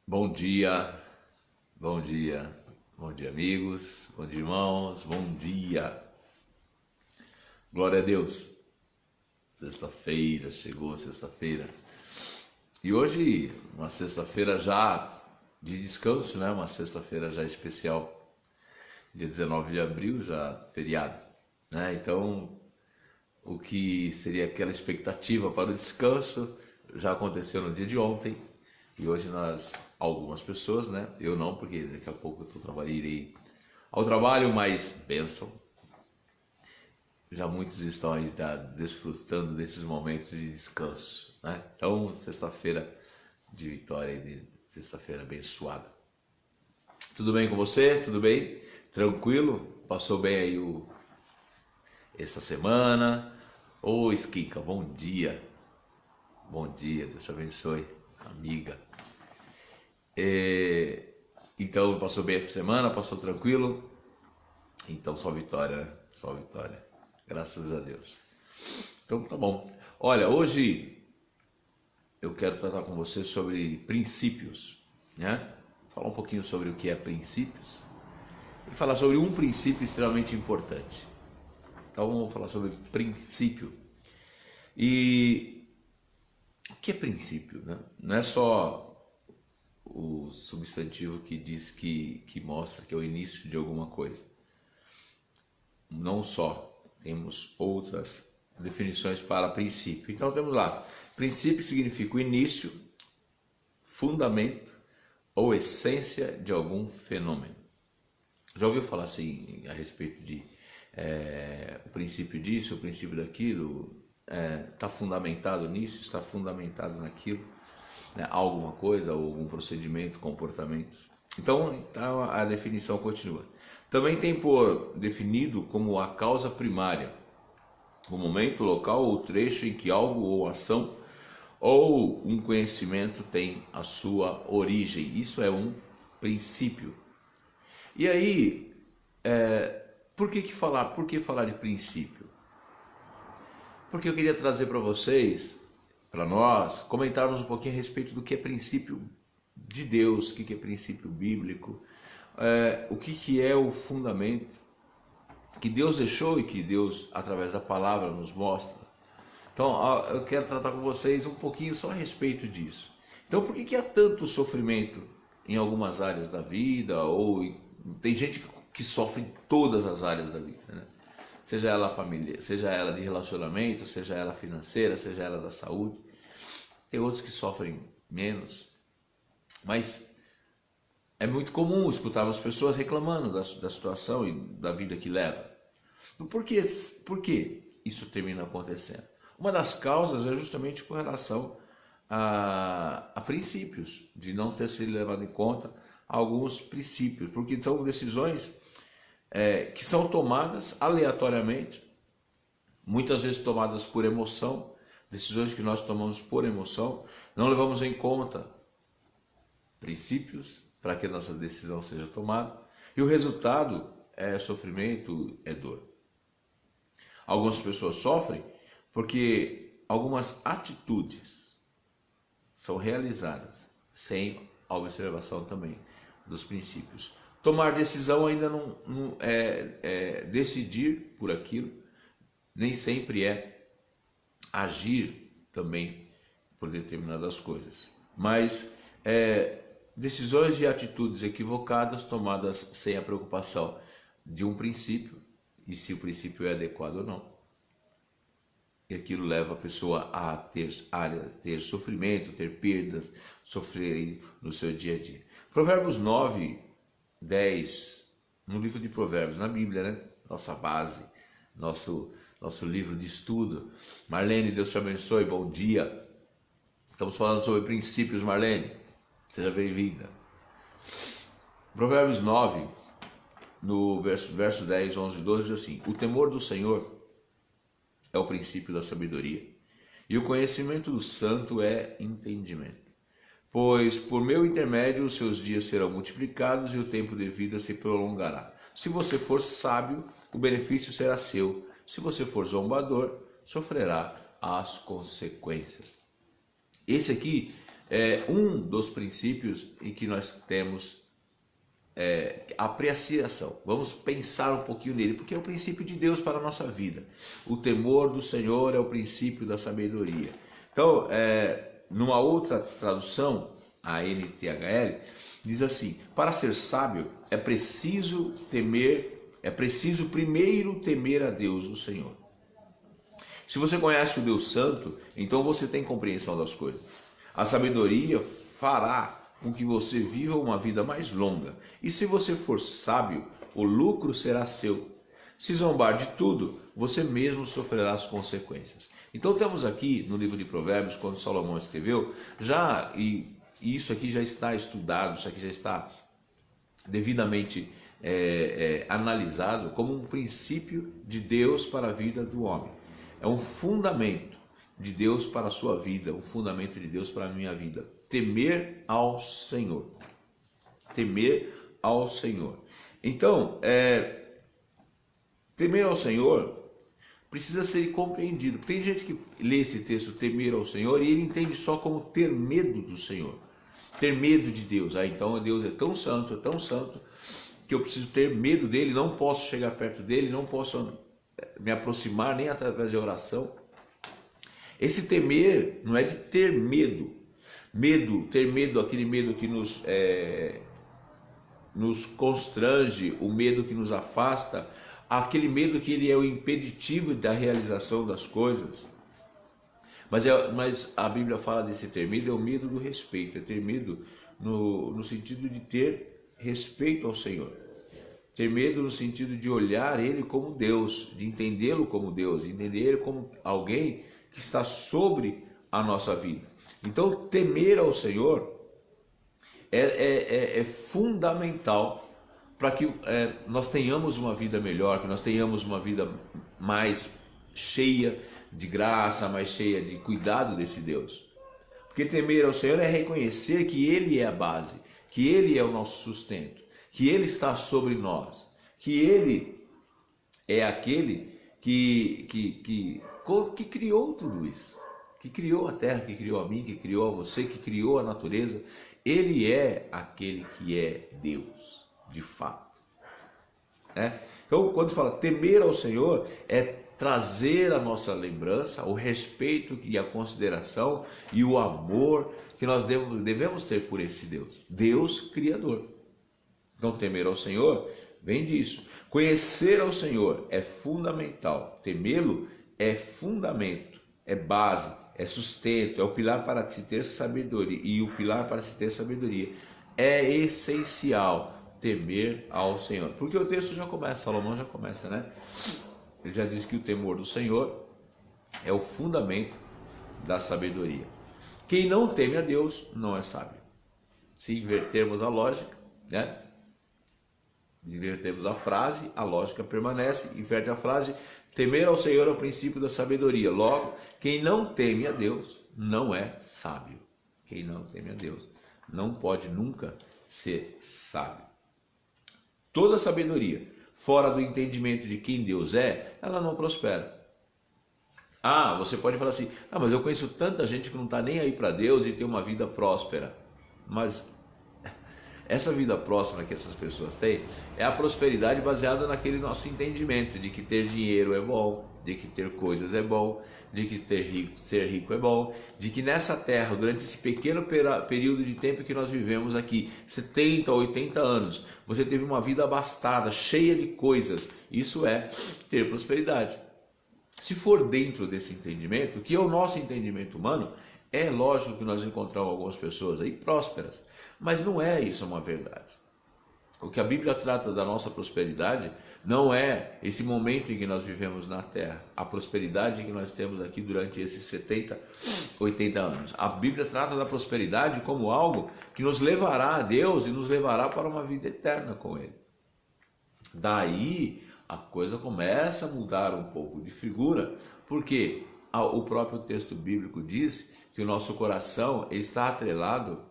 Bom dia, bom dia, bom dia amigos, bom dia irmãos, bom dia. Glória a Deus. Sexta-feira, chegou sexta-feira. E hoje, uma sexta-feira já de descanso, né? Uma sexta-feira já especial. Dia 19 de abril, já feriado, né? Então, o que seria aquela expectativa para o descanso já aconteceu no dia de ontem. E hoje algumas pessoas, né? Eu não, porque daqui a pouco irei ao trabalho, mas bênção. Já muitos estão aí desfrutando desses momentos de descanso, né? Então, sexta-feira de vitória, de sexta-feira abençoada. Tudo bem com você? Tudo bem? Tranquilo? Passou bem aí essa semana? Ô, Esquica, bom dia. Bom dia, Deus te abençoe, amiga. Então, passou bem a semana? Passou tranquilo? Então, só vitória, né? Só vitória. Graças a Deus. Então, tá bom. Olha, hoje eu quero tratar com você sobre princípios, né? Falar um pouquinho sobre o que é princípios e falar sobre um princípio extremamente importante. Então, vamos falar sobre princípio. E o que é princípio, né? Não é só o substantivo que diz que mostra que é o início de alguma coisa. Não só, temos outras definições para princípio. Então temos lá, princípio significa o início, fundamento ou essência de algum fenômeno. Já ouviu falar assim a respeito de o princípio disso, o princípio daquilo, está fundamentado nisso, está fundamentado naquilo, né? Alguma coisa, algum procedimento, comportamentos. Então a definição continua. Também tem por definido como a causa primária, o momento, local ou trecho em que algo ou ação ou um conhecimento tem a sua origem. Isso é um princípio. E aí, por que falar de princípio? Porque eu queria trazer para vocês, para nós, comentarmos um pouquinho a respeito do que é princípio de Deus, o que é princípio bíblico, o que é o fundamento que Deus deixou e que Deus, através da palavra, nos mostra. Então, eu quero tratar com vocês um pouquinho só a respeito disso. Então, por que há tanto sofrimento em algumas áreas da vida? Tem gente que sofre em todas as áreas da vida, né? Seja ela família, seja ela de relacionamento, seja ela financeira, seja ela da saúde. Tem outros que sofrem menos, mas é muito comum escutarmos pessoas reclamando da situação e da vida que leva. Por que isso termina acontecendo? Uma das causas é justamente com relação a princípios, de não ter sido levado em conta alguns princípios, porque são decisões que são tomadas aleatoriamente, muitas vezes tomadas por emoção, decisões que nós tomamos por emoção, não levamos em conta princípios para que a nossa decisão seja tomada, e o resultado é sofrimento, é dor. Algumas pessoas sofrem porque algumas atitudes são realizadas sem a observação também dos princípios. Tomar decisão ainda não é decidir por aquilo, nem sempre é agir também por determinadas coisas, mas decisões e atitudes equivocadas tomadas sem a preocupação de um princípio e se o princípio é adequado ou não. E aquilo leva a pessoa a ter sofrimento, ter perdas, sofrer no seu dia a dia. Provérbios 9, 10, no livro de Provérbios, na Bíblia, né? Nossa base, nosso livro de estudo. Marlene, Deus te abençoe, bom dia. Estamos falando sobre princípios, Marlene. Seja bem-vinda. Provérbios 9, no verso 10, 11 e 12, diz assim: o temor do Senhor é o princípio da sabedoria, e o conhecimento do santo é entendimento. Pois por meu intermédio os seus dias serão multiplicados e o tempo de vida se prolongará. Se você for sábio, o benefício será seu. Se você for zombador, sofrerá as consequências. Esse aqui um dos princípios em que nós temos apreciação. Vamos pensar um pouquinho nele, porque é o princípio de Deus para a nossa vida. O temor do Senhor é o princípio da sabedoria. Então, numa outra tradução, a NTHL, diz assim: para ser sábio é preciso primeiro temer a Deus, o Senhor. Se você conhece o Deus Santo, então você tem compreensão das coisas. A sabedoria fará com que você viva uma vida mais longa. E se você for sábio, o lucro será seu. Se zombar de tudo, você mesmo sofrerá as consequências. Então temos aqui no livro de Provérbios, quando Salomão escreveu, e isso aqui já está estudado, isso aqui já está devidamente analisado como um princípio de Deus para a vida do homem. É um fundamento de Deus para a sua vida, um fundamento de Deus para a minha vida. Temer ao Senhor. Temer ao Senhor. Então, temer ao Senhor precisa ser compreendido. Tem gente que lê esse texto, temer ao Senhor, e ele entende só como ter medo do Senhor. Ter medo de Deus. Então Deus é tão santo, que eu preciso ter medo dele, não posso chegar perto dele, não posso me aproximar nem através de oração. Esse temer não é de ter medo. Ter medo, aquele medo que nos constrange, o medo que nos afasta, aquele medo que ele é o impeditivo da realização das coisas. Mas a Bíblia fala desse ter medo, é o medo do respeito, é ter medo no sentido de ter respeito ao Senhor. Ter medo no sentido de olhar Ele como Deus, de entendê-lo como Deus, de entender Ele como alguém que está sobre a nossa vida. Então, temer ao Senhor é fundamental para que nós tenhamos uma vida melhor, que nós tenhamos uma vida mais cheia de graça, mais cheia de cuidado desse Deus. Porque temer ao Senhor é reconhecer que Ele é a base, que Ele é o nosso sustento, que Ele está sobre nós, que Ele é aquele que criou tudo isso, que criou a terra, que criou a mim, que criou a você, que criou a natureza. Ele é aquele que é Deus, de fato. Então, quando fala temer ao Senhor, é trazer a nossa lembrança, o respeito e a consideração e o amor que nós devemos ter por esse Deus, Deus Criador. Então, temer ao Senhor vem disso. Conhecer ao Senhor é fundamental. Temê-lo é fundamento, é base, é sustento, é o pilar para se ter sabedoria. E o pilar para se ter sabedoria é essencial temer ao Senhor. Porque o texto já começa, Salomão já começa, né? Ele já diz que o temor do Senhor é o fundamento da sabedoria. Quem não teme a Deus não é sábio. Se invertermos a lógica, né? Invertemos a frase, a lógica permanece, inverte a frase, temer ao Senhor é o princípio da sabedoria. Logo, quem não teme a Deus não é sábio. Quem não teme a Deus não pode nunca ser sábio. Toda sabedoria fora do entendimento de quem Deus é, ela não prospera. Você pode falar assim, mas eu conheço tanta gente que não está nem aí para Deus e tem uma vida próspera. Mas essa vida próspera que essas pessoas têm é a prosperidade baseada naquele nosso entendimento de que ter dinheiro é bom, de que ter coisas é bom, de que ser rico é bom, de que nessa terra, durante esse pequeno período de tempo que nós vivemos aqui, 70, 80 anos, você teve uma vida abastada, cheia de coisas. Isso é ter prosperidade. Se for dentro desse entendimento, que é o nosso entendimento humano, é lógico que nós encontramos algumas pessoas aí prósperas, mas não é isso uma verdade. O que a Bíblia trata da nossa prosperidade não é esse momento em que nós vivemos na terra, a prosperidade que nós temos aqui durante esses 70, 80 anos. A Bíblia trata da prosperidade como algo que nos levará a Deus e nos levará para uma vida eterna com Ele. Daí a coisa começa a mudar um pouco de figura, porque o próprio texto bíblico diz que o nosso coração está atrelado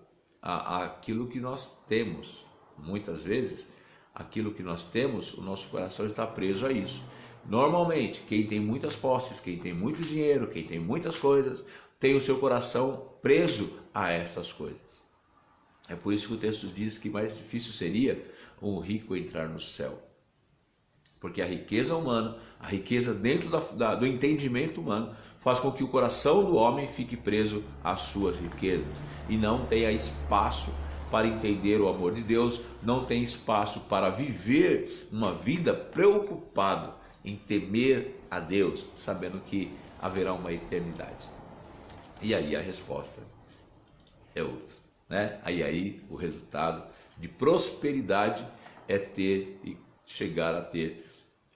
àquilo que nós temos. Muitas vezes, aquilo que nós temos, o nosso coração está preso a isso. Normalmente, quem tem muitas posses, quem tem muito dinheiro, quem tem muitas coisas, tem o seu coração preso a essas coisas. É por isso que o texto diz que mais difícil seria um rico entrar no céu. Porque a riqueza humana, a riqueza dentro do entendimento humano, faz com que o coração do homem fique preso às suas riquezas e não tenha espaço para entender o amor de Deus, não tem espaço para viver uma vida preocupado em temer a Deus, sabendo que haverá uma eternidade. E aí a resposta é outra, né? Aí o resultado de prosperidade é ter e chegar a ter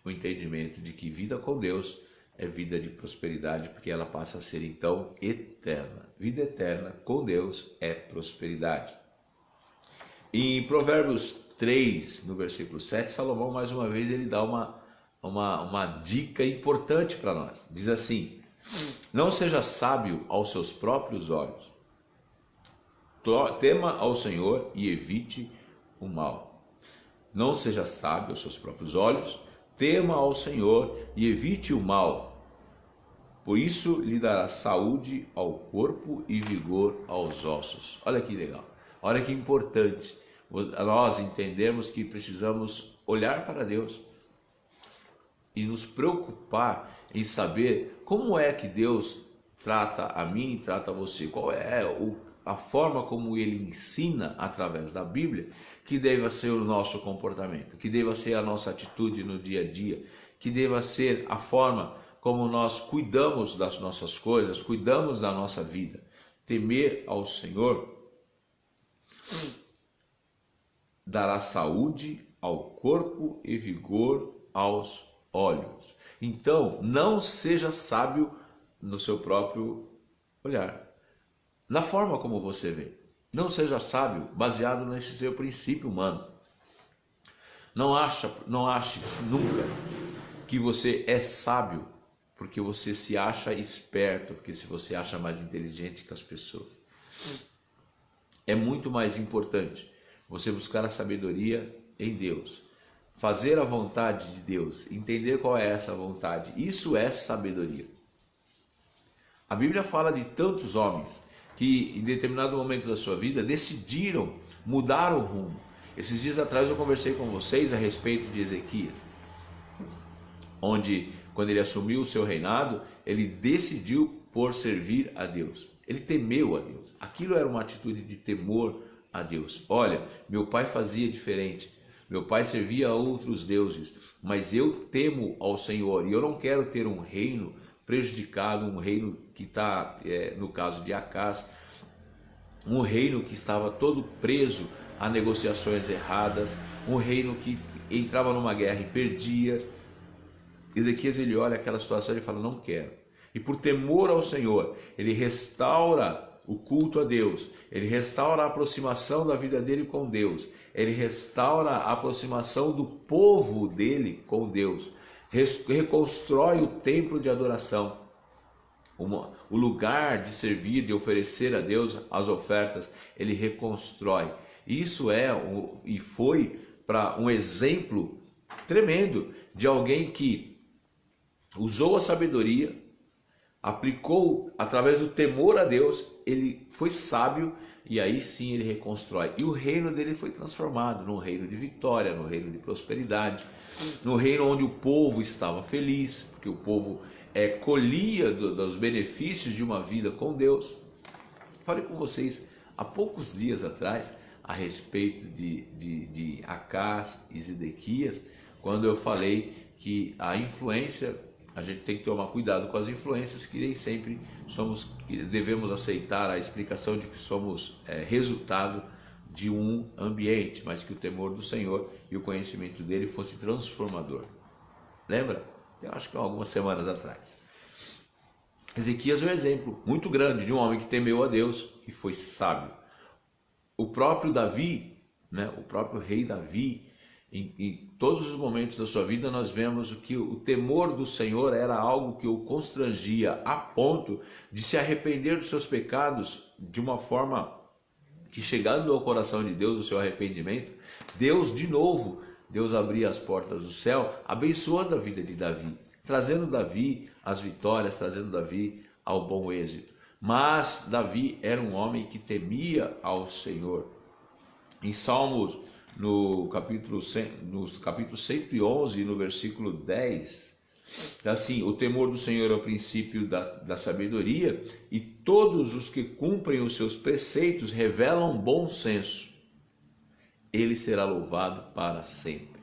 o entendimento de que vida com Deus é vida de prosperidade, porque ela passa a ser então eterna. Vida eterna com Deus é prosperidade. Em Provérbios 3, no versículo 7, Salomão mais uma vez ele dá uma dica importante para nós. Diz assim: não seja sábio aos seus próprios olhos, tema ao Senhor e evite o mal. Não seja sábio aos seus próprios olhos, tema ao Senhor e evite o mal. Por isso lhe dará saúde ao corpo e vigor aos ossos. Olha que legal, olha que importante nós entendemos que precisamos olhar para Deus e nos preocupar em saber como é que Deus trata a mim e trata a você, qual é a forma como Ele ensina através da Bíblia que deva ser o nosso comportamento, que deva ser a nossa atitude no dia a dia, que deva ser a forma como nós cuidamos das nossas coisas, cuidamos da nossa vida. Temer ao Senhor dará saúde ao corpo e vigor aos olhos. Então, não seja sábio no seu próprio olhar, na forma como você vê. Não seja sábio baseado nesse seu princípio humano. Não ache nunca que você é sábio porque você se acha esperto, porque se você acha mais inteligente que as pessoas. É muito mais importante você buscar a sabedoria em Deus, fazer a vontade de Deus, entender qual é essa vontade. Isso é sabedoria. A Bíblia fala de tantos homens que em determinado momento da sua vida decidiram mudar o rumo. Esses dias atrás eu conversei com vocês a respeito de Ezequias, onde quando ele assumiu o seu reinado, ele decidiu por servir a Deus. Ele temeu a Deus. Aquilo era uma atitude de temor a Deus. Olha, meu pai fazia diferente. Meu pai servia a outros deuses, mas eu temo ao Senhor e eu não quero ter um reino prejudicado, um reino que está, no caso de Acás, um reino que estava todo preso a negociações erradas, um reino que entrava numa guerra e perdia. Ezequias, ele olha aquela situação e fala, não quero. E por temor ao Senhor, ele restaura o culto a Deus, ele restaura a aproximação da vida dele com Deus, ele restaura a aproximação do povo dele com Deus, reconstrói o templo de adoração, o lugar de servir, de oferecer a Deus as ofertas, ele reconstrói. Isso e foi para um exemplo tremendo de alguém que usou a sabedoria, aplicou através do temor a Deus, ele foi sábio e aí sim ele reconstrói. E o reino dele foi transformado num reino de vitória, num reino de prosperidade, num reino onde o povo estava feliz, porque o povo colhia dos benefícios de uma vida com Deus. Falei com vocês há poucos dias atrás a respeito de Acás e Zedequias, quando eu falei que a influência, a gente tem que tomar cuidado com as influências, que nem sempre devemos aceitar a explicação de que somos resultado de um ambiente, mas que o temor do Senhor e o conhecimento dele fosse transformador. Lembra? Eu acho que algumas semanas atrás. Ezequias é um exemplo muito grande de um homem que temeu a Deus e foi sábio. O próprio Davi, né, o próprio rei Davi, em todos os momentos da sua vida nós vemos que o temor do Senhor era algo que o constrangia a ponto de se arrepender dos seus pecados de uma forma que, chegando ao coração de Deus, o seu arrependimento, Deus abria as portas do céu, abençoando a vida de Davi, trazendo Davi as vitórias, trazendo Davi ao bom êxito. Mas Davi era um homem que temia ao Senhor. Em Salmos, no capítulo 111, no versículo 10, assim: o temor do Senhor é o princípio da sabedoria, e todos os que cumprem os seus preceitos revelam bom senso. Ele será louvado para sempre.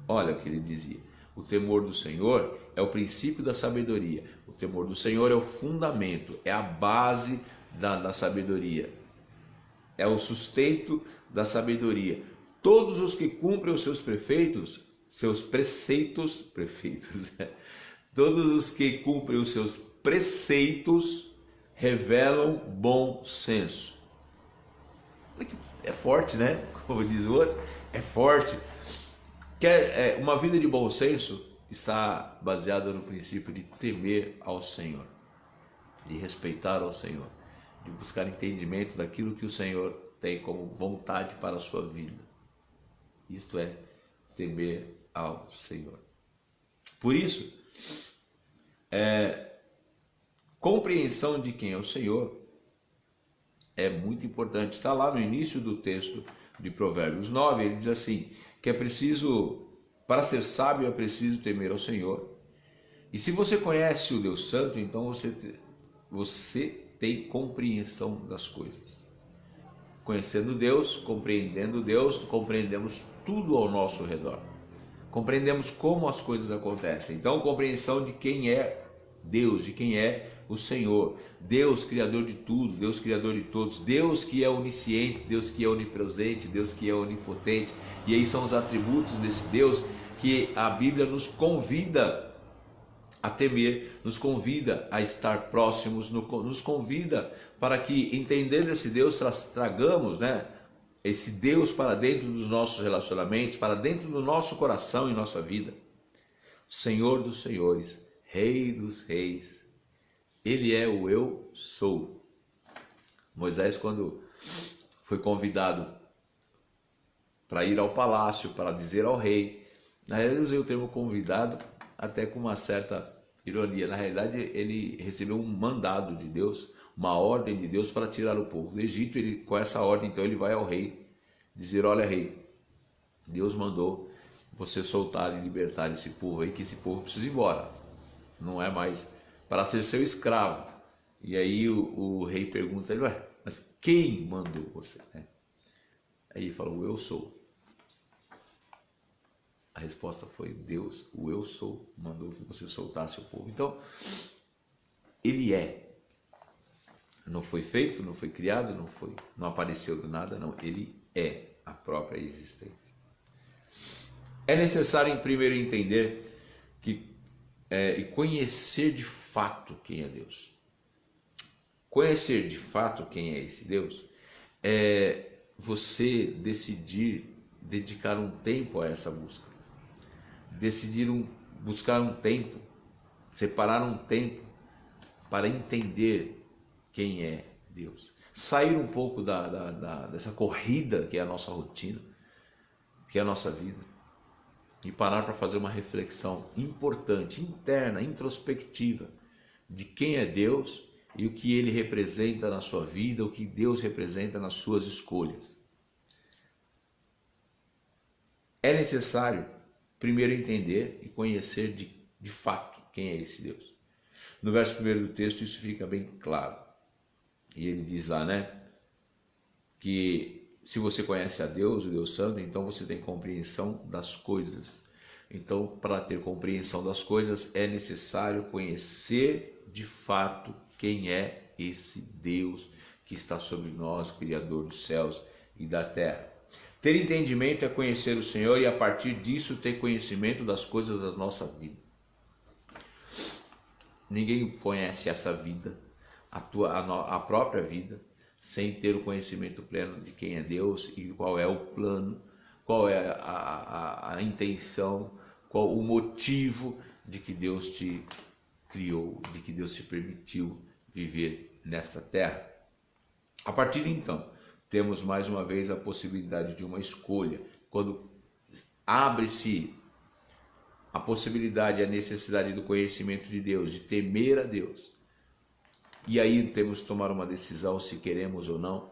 Olha o que ele dizia: o temor do Senhor é o princípio da sabedoria. O temor do Senhor é o fundamento, é a base da sabedoria, é o sustento da sabedoria. Todos os que cumprem os seus preceitos, todos os que cumprem os seus preceitos revelam bom senso. É forte, né? Como diz o outro, é forte. Uma vida de bom senso está baseada no princípio de temer ao Senhor, de respeitar ao Senhor, de buscar entendimento daquilo que o Senhor tem como vontade para a sua vida. Isto é temer ao Senhor. Por isso, compreensão de quem é o Senhor é muito importante. Está lá no início do texto de Provérbios 9, ele diz assim, que é preciso, para ser sábio é preciso temer ao Senhor. E se você conhece o Deus Santo, então você tem compreensão das coisas. Conhecendo Deus, compreendemos tudo ao nosso redor. Compreendemos como as coisas acontecem. Então, compreensão de quem é Deus, de quem é o Senhor. Deus, Criador de tudo, Deus, Criador de todos. Deus que é onisciente, Deus que é onipresente, Deus que é onipotente. E aí são os atributos desse Deus que a Bíblia nos convida a temer, nos convida a estar próximos, nos convida para que, entendendo esse Deus, tragamos, né, esse Deus para dentro dos nossos relacionamentos, para dentro do nosso coração e nossa vida. Senhor dos senhores, Rei dos reis, Ele é o eu sou. Moisés, quando foi convidado para ir ao palácio, para dizer ao rei, na realidade eu usei o termo convidado até com uma certa ironia. Na realidade ele recebeu um mandado de Deus, uma ordem de Deus para tirar o povo do Egito. Ele, com essa ordem, então ele vai ao rei dizer: olha, rei, Deus mandou você soltar e libertar esse povo aí, que esse povo precisa ir embora, não é mais para ser seu escravo. E aí o rei pergunta a ele: ué, mas quem mandou você? Aí ele falou: eu sou. A resposta foi: Deus, o eu sou, mandou que você soltasse o povo. Então, ele é. Não foi feito, não foi criado, não apareceu do nada, não. Ele é a própria existência. É necessário primeiro entender e conhecer de fato quem é Deus. Conhecer de fato quem é esse Deus é você decidir dedicar um tempo a essa busca. Buscar um tempo, separar um tempo para entender quem é Deus. Sair um pouco dessa corrida que é a nossa rotina, que é a nossa vida, e parar para fazer uma reflexão importante, interna, introspectiva, de quem é Deus e o que Ele representa na sua vida, o que Deus representa nas suas escolhas. É necessário primeiro entender e conhecer de fato quem é esse Deus. No verso 1 do texto isso fica bem claro. E ele diz lá, né, que se você conhece a Deus, o Deus Santo, então você tem compreensão das coisas. Então, para ter compreensão das coisas, é necessário conhecer de fato quem é esse Deus que está sobre nós, Criador dos céus e da terra. Ter entendimento é conhecer o Senhor e, a partir disso, ter conhecimento das coisas da nossa vida. Ninguém conhece essa vida, a própria vida, sem ter o conhecimento pleno de quem é Deus e qual é o plano, qual é a intenção, qual o motivo de que Deus te criou, de que Deus te permitiu viver nesta terra. A partir de então, temos mais uma vez a possibilidade de uma escolha. Quando abre-se a possibilidade, a necessidade do conhecimento de Deus, de temer a Deus, e aí temos que tomar uma decisão se queremos ou não.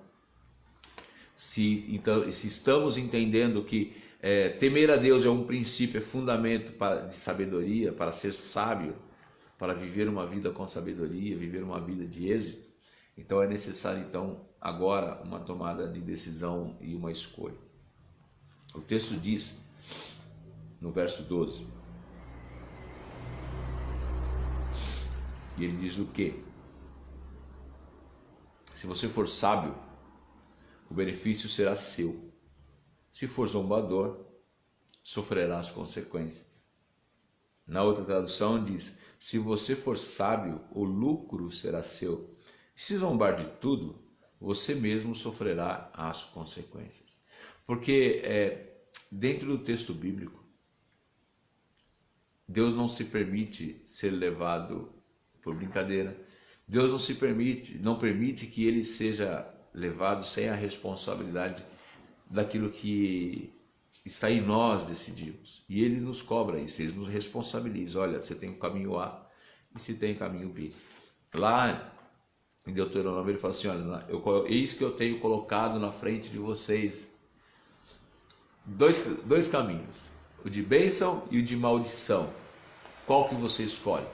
Se estamos entendendo que temer a Deus é um princípio, é fundamento de sabedoria, para ser sábio, para viver uma vida com sabedoria, viver uma vida de êxito, então é necessário então agora uma tomada de decisão e uma escolha. O texto diz, no verso 12, e ele diz o quê? Se você for sábio, o benefício será seu. Se for zombador, sofrerá as consequências. Na outra tradução diz, se você for sábio, o lucro será seu. Se zombar de tudo, você mesmo sofrerá as consequências. Porque dentro do texto bíblico, Deus não se permite ser levado por brincadeira. Deus não permite que ele seja levado sem a responsabilidade daquilo que está em nós decidirmos. E ele nos cobra isso, ele nos responsabiliza. Olha, você tem o caminho A e você tem o caminho B. Lá em Deuteronômio ele fala assim, olha, eis que eu tenho colocado na frente de vocês dois caminhos, o de bênção e o de maldição. Qual que você escolhe?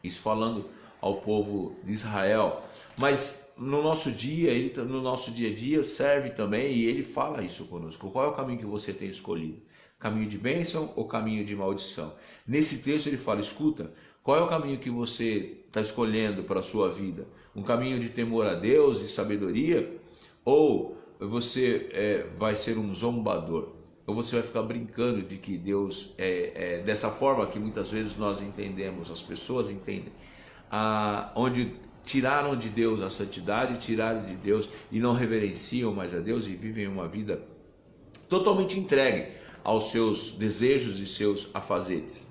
Isso falando ao povo de Israel. Mas no nosso dia, no nosso dia a dia serve também, e ele fala isso conosco. Qual é o caminho que você tem escolhido? Caminho de bênção ou caminho de maldição? Nesse texto ele fala, escuta, qual é o caminho que você está escolhendo para a sua vida? Um caminho de temor a Deus, de sabedoria? Ou você vai ser um zombador? Ou você vai ficar brincando de que Deus dessa forma que muitas vezes nós entendemos, as pessoas entendem, onde tiraram de Deus a santidade, tiraram de Deus e não reverenciam mais a Deus e vivem uma vida totalmente entregue aos seus desejos e seus afazeres.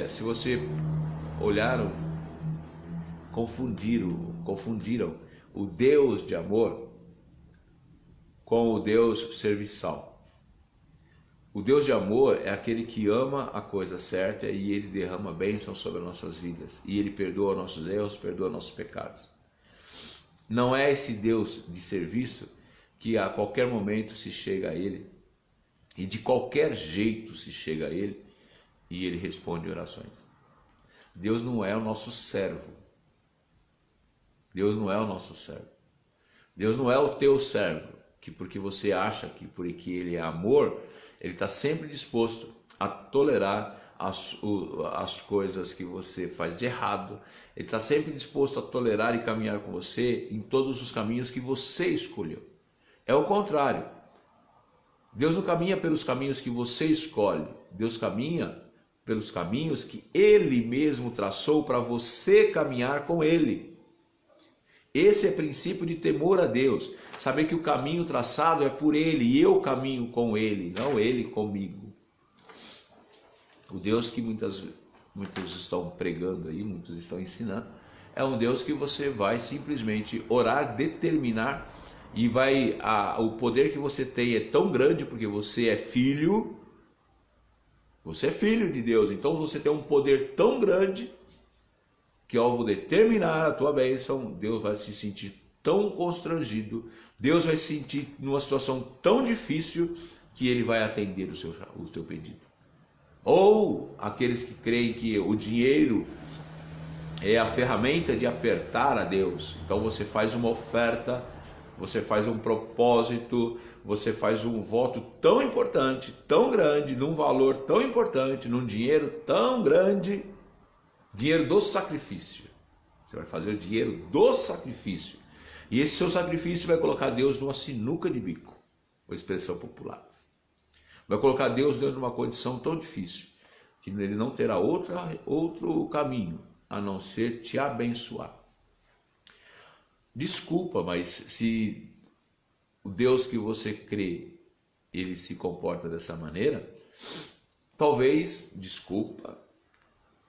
Se você olharam, confundiram o Deus de amor com o Deus serviçal. O Deus de amor é aquele que ama a coisa certa e ele derrama bênção sobre as nossas vidas. E ele perdoa nossos erros, perdoa nossos pecados. Não é esse Deus de serviço que a qualquer momento se chega a ele e de qualquer jeito se chega a ele e ele responde orações. Deus não é o nosso servo. Deus não é o nosso servo. Deus não é o teu servo, que porque você acha que porque ele é amor, ele está sempre disposto a tolerar as coisas que você faz de errado. Ele está sempre disposto a tolerar e caminhar com você em todos os caminhos que você escolheu. É o contrário. Deus não caminha pelos caminhos que você escolhe. Deus caminha pelos caminhos que ele mesmo traçou para você caminhar com ele. Esse é o princípio de temor a Deus. Saber que o caminho traçado é por ele e eu caminho com ele, não ele comigo. O Deus que muitos estão pregando aí, muitos estão ensinando, é um Deus que você vai simplesmente orar, determinar e o poder que você tem é tão grande porque você é filho de Deus, então você tem um poder tão grande que ao determinar a tua bênção, Deus vai se sentir tão constrangido, Deus vai se sentir numa situação tão difícil que ele vai atender o teu pedido. Ou aqueles que creem que o dinheiro é a ferramenta de apertar a Deus. Então você faz uma oferta, você faz um propósito, você faz um voto tão importante, tão grande, num valor tão importante, num dinheiro tão grande, dinheiro do sacrifício. Você vai fazer o dinheiro do sacrifício. E esse seu sacrifício vai colocar Deus numa sinuca de bico, uma expressão popular. Vai colocar Deus dentro de uma condição tão difícil que ele não terá outro caminho a não ser te abençoar. Desculpa, mas se o Deus que você crê, ele se comporta dessa maneira, talvez, desculpa,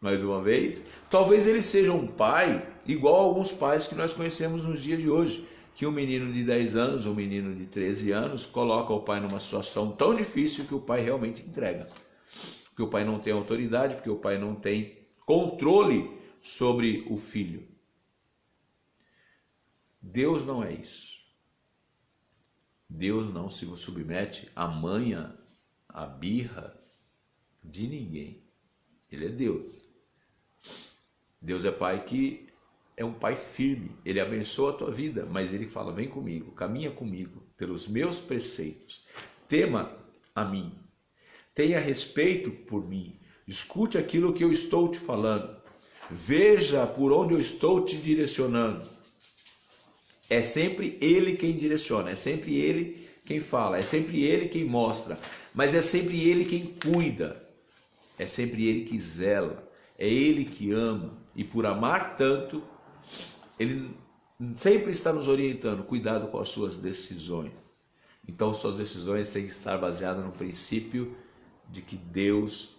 mais uma vez, talvez ele seja um pai igual a alguns pais que nós conhecemos nos dias de hoje, que um menino de 10 anos, um menino de 13 anos, coloca o pai numa situação tão difícil que o pai realmente entrega. Porque o pai não tem autoridade, porque o pai não tem controle sobre o filho. Deus não é isso. Deus não se submete à manha, à birra de ninguém. Ele é Deus. Deus é pai que é um pai firme. Ele abençoa a tua vida, mas ele fala, vem comigo, caminha comigo, pelos meus preceitos. Tema a mim. Tenha respeito por mim. Escute aquilo que eu estou te falando. Veja por onde eu estou te direcionando. É sempre ele quem direciona, é sempre ele quem fala, é sempre ele quem mostra, mas é sempre ele quem cuida, é sempre ele que zela, é ele que ama, e por amar tanto, ele sempre está nos orientando, cuidado com as suas decisões. Então suas decisões têm que estar baseadas no princípio de que Deus,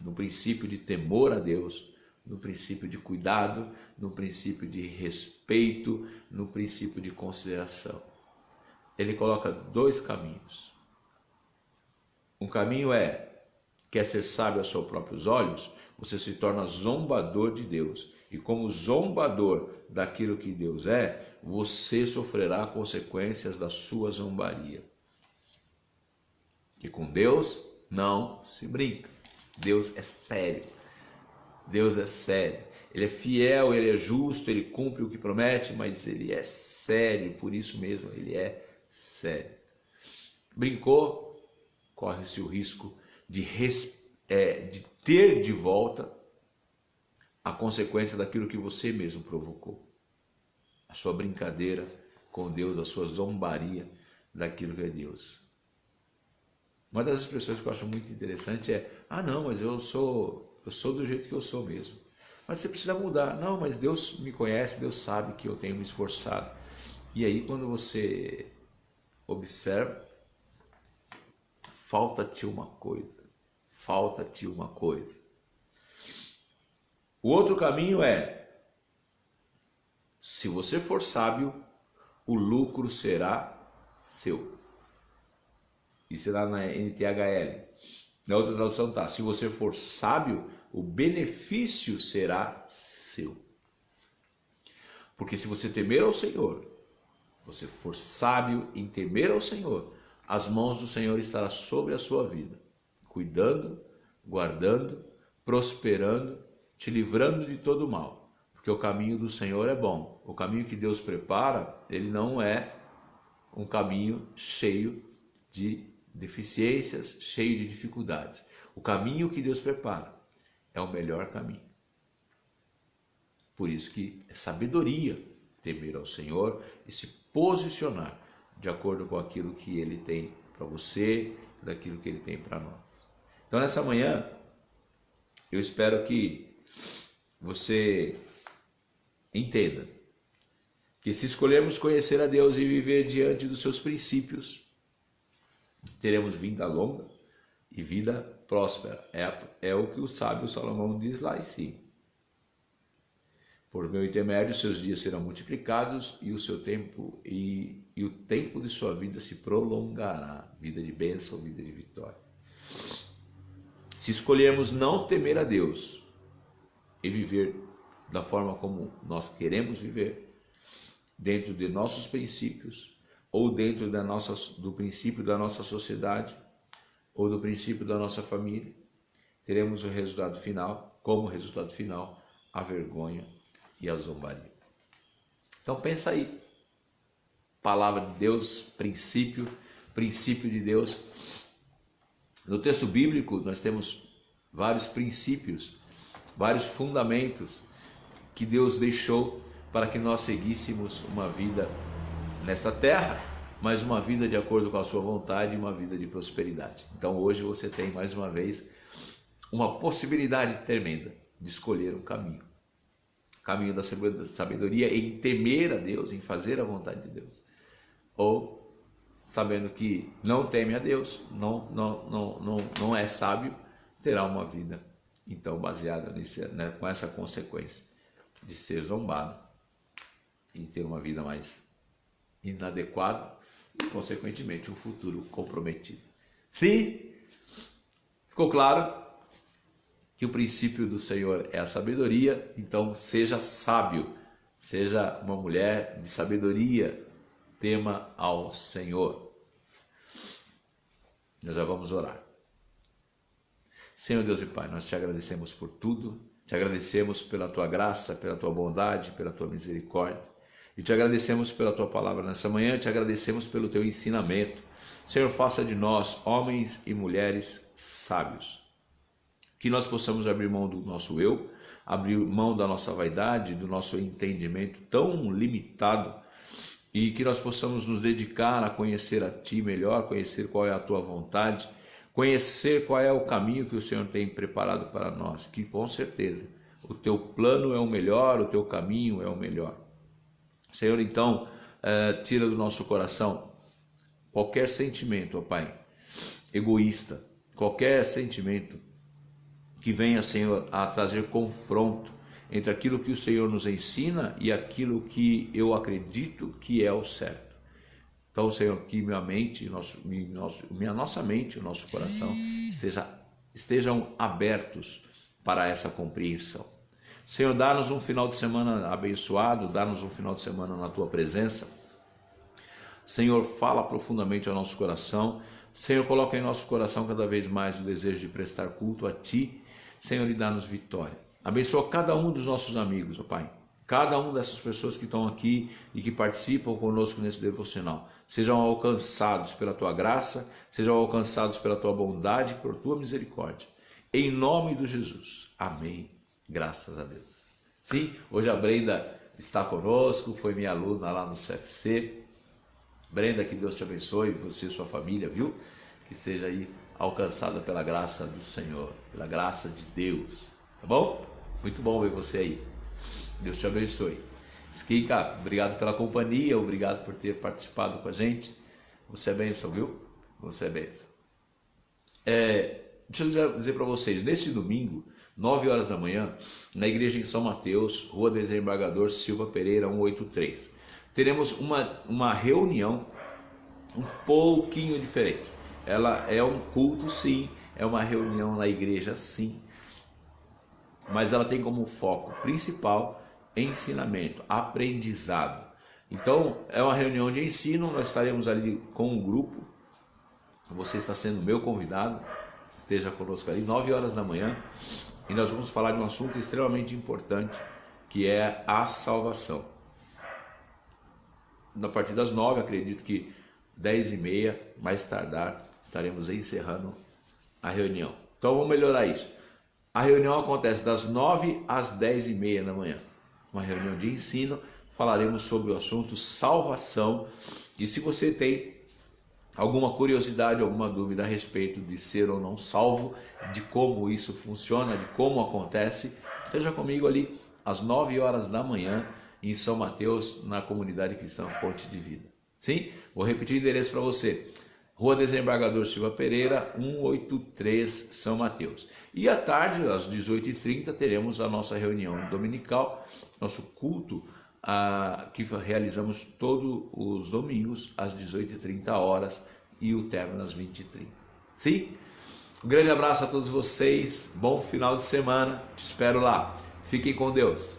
no princípio de temor a Deus, no princípio de cuidado, no princípio de respeito, no princípio de consideração. Ele coloca dois caminhos. Um caminho quer ser sábio aos seus próprios olhos, você se torna zombador de Deus. E como zombador daquilo que Deus é, você sofrerá consequências da sua zombaria. E com Deus não se brinca. Deus é sério. Deus é sério, ele é fiel, ele é justo, ele cumpre o que promete, mas ele é sério, por isso mesmo ele é sério. Brincou, corre-se o risco de ter de volta a consequência daquilo que você mesmo provocou. A sua brincadeira com Deus, a sua zombaria daquilo que é Deus. Uma das expressões que eu acho muito interessante é, não, mas eu sou do jeito que eu sou mesmo. Mas você precisa mudar. Não, mas Deus me conhece, Deus sabe que eu tenho me esforçado. E aí quando você observa, falta-te uma coisa. Falta-te uma coisa. O outro caminho se você for sábio, o lucro será seu. Isso lá na NTHL. Na outra tradução está, se você for sábio, o benefício será seu. Porque se você temer ao Senhor, você for sábio em temer ao Senhor, as mãos do Senhor estarão sobre a sua vida, cuidando, guardando, prosperando, te livrando de todo mal. Porque o caminho do Senhor é bom. O caminho que Deus prepara, ele não é um caminho cheio de deficiências, cheio de dificuldades. O caminho que Deus prepara é o melhor caminho. Por isso que é sabedoria temer ao Senhor e se posicionar de acordo com aquilo que Ele tem para você, daquilo que Ele tem para nós. Então nessa manhã, eu espero que você entenda que se escolhermos conhecer a Deus e viver diante dos seus princípios, teremos vida longa e vida próspera. É o que o sábio Salomão diz lá em cima. Por meu intermédio, seus dias serão multiplicados e o seu tempo e o tempo de sua vida se prolongará. Vida de bênção, vida de vitória. Se escolhermos não temer a Deus e viver da forma como nós queremos viver, dentro de nossos princípios, ou dentro do princípio da nossa sociedade, ou do princípio da nossa família, teremos o resultado final, como resultado final, a vergonha e a zombaria. Então pensa aí, palavra de Deus, princípio de Deus. No texto bíblico nós temos vários princípios, vários fundamentos que Deus deixou para que nós seguíssemos uma vida nesta terra, mas uma vida de acordo com a sua vontade e uma vida de prosperidade. Então hoje você tem mais uma vez uma possibilidade tremenda de escolher um caminho. Caminho da sabedoria em temer a Deus, em fazer a vontade de Deus. Ou sabendo que não teme a Deus, não é sábio, terá uma vida então baseada com essa consequência de ser zombado e ter uma vida mais inadequada e, consequentemente, um futuro comprometido. Sim? Ficou claro? que o princípio do Senhor é a sabedoria, então seja sábio, seja uma mulher de sabedoria, tema ao Senhor. Nós já vamos orar. Senhor Deus e Pai, nós te agradecemos por tudo, te agradecemos pela tua graça, pela tua bondade, pela tua misericórdia, e te agradecemos pela tua palavra nessa manhã, te agradecemos pelo teu ensinamento. Senhor, faça de nós homens e mulheres sábios, que nós possamos abrir mão do nosso eu, abrir mão da nossa vaidade, do nosso entendimento tão limitado, e que nós possamos nos dedicar a conhecer a Ti melhor, conhecer qual é a Tua vontade, conhecer qual é o caminho que o Senhor tem preparado para nós, que com certeza o Teu plano é o melhor, o Teu caminho é o melhor. Senhor, então, tira do nosso coração qualquer sentimento, ó Pai, egoísta, qualquer sentimento que venha, Senhor, a trazer confronto entre aquilo que o Senhor nos ensina e aquilo que eu acredito que é o certo. Então, Senhor, que minha mente, nossa mente, o nosso coração estejam abertos para essa compreensão. Senhor, dá-nos um final de semana abençoado, dá-nos um final de semana na Tua presença. Senhor, fala profundamente ao nosso coração. Senhor, coloca em nosso coração cada vez mais o desejo de prestar culto a Ti. Senhor, e dá-nos vitória. Abençoa cada um dos nossos amigos, ó Pai. Cada uma dessas pessoas que estão aqui e que participam conosco nesse devocional. Sejam alcançados pela Tua graça, sejam alcançados pela Tua bondade e por Tua misericórdia. Em nome de Jesus. Amém. Graças a Deus. Sim, hoje a Brenda está conosco, foi minha aluna lá no CFC. Brenda, que Deus te abençoe, você e sua família, viu? Que seja aí alcançada pela graça do Senhor, pela graça de Deus, tá bom? Muito bom ver você aí. Deus te abençoe. Skika, obrigado pela companhia, obrigado por ter participado com a gente. Você é bênção, viu? Você é bênção. Deixa eu dizer para vocês, nesse domingo, 9 horas da manhã, na igreja em São Mateus, Rua Desembargador Silva Pereira, 183, teremos uma reunião um pouquinho diferente. Ela é um culto, sim, é uma reunião na igreja, sim, mas ela tem como foco principal ensinamento, aprendizado. Então, é uma reunião de ensino, nós estaremos ali com um grupo, você está sendo meu convidado, esteja conosco ali, 9 horas da manhã, e nós vamos falar de um assunto extremamente importante, que é a salvação. A partir das 9, acredito que 10h30, mais tardar, estaremos encerrando a reunião. Então vamos melhorar isso. A reunião acontece das 9 às 10h30 da manhã. Uma reunião de ensino, falaremos sobre o assunto salvação. E se você tem alguma curiosidade, alguma dúvida a respeito de ser ou não salvo, de como isso funciona, de como acontece, esteja comigo ali às 9 horas da manhã em São Mateus, na comunidade cristã Fonte de Vida. Sim? Vou repetir o endereço para você. Rua Desembargador Silva Pereira, 183, São Mateus. E à tarde, às 18h30, teremos a nossa reunião dominical, nosso culto, que realizamos todos os domingos, às 18h30 e o término às 20h30. Sim? Um grande abraço a todos vocês, bom final de semana, te espero lá. Fiquem com Deus.